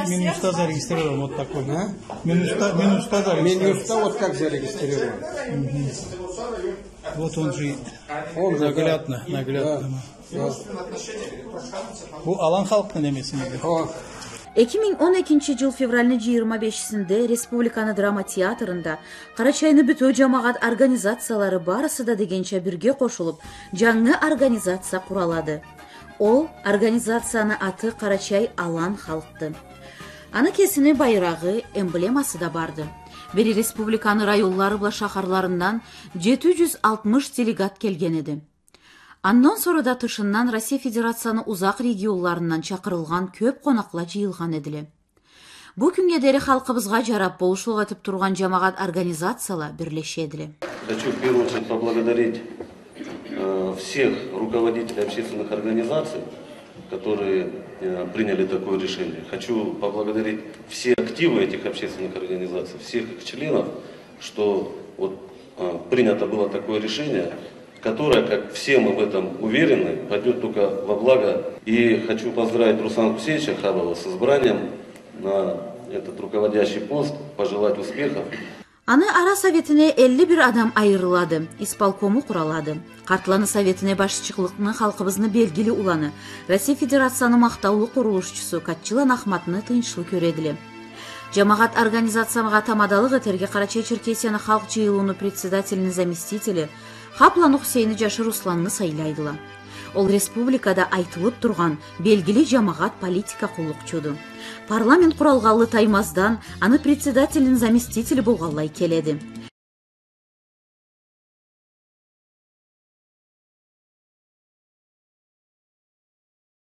Мен уста зарегистрирован вот такой. Мен уста зарегистрирован. Вот как зарегистрирован. Вот он же наглядно. Bu alan halkın demesini. 2012 жыл февралдын 25-синде Республиканы драма театрында Карачайны бүтө жамаат организациялары барысы да дегенче бирге кошулуп, жаңы организация куралады. Ол организациянын аты Карачай Алан халкты. Аны кесини байрагы, эмблемасы да барды. Бери республиканы районлары бла шахарларынан 760 делегат келген эди. Андан sonra да тышыннан Россия Федерацияны узак регионларынан чакырылган көп конаклар жыйылган эдиле. Бу күнгө дери халкыбызга жарап болушулук этип турган жамаат организациялар бирлешедиле. Хочу в первую очередь поблагодарить всех руководителей общественных организаций, которые приняли такое решение. Хочу поблагодарить все активы этих общественных организаций, всех их членов, что вот принято было такое решение, которое, как все мы в этом уверены, пойдет только во благо. И хочу поздравить Руслана Хусейновича Хабова с избранием на этот руководящий пост, пожелать успехов. Аны ара советине 51 адам айырылады, исполкому куралады. Картланы советине башчылыгын халкыбызны белгили уланы, Россия Федерацияны мактаулуу курулушчусу Катчылан Ахматны тынчылы көрөдүле. Жамаат организацияга тамадалык этерге Карачай Черкесияны халк жыйылууну председателинин заместители Хаплан Хусейни Жашы Русланны сайлайдыла. Ол республикада айтылып турган белгили жамаат политика кулукчуду. Парламент куралгалы таймаздан аны председателин заместители болгалай келеди.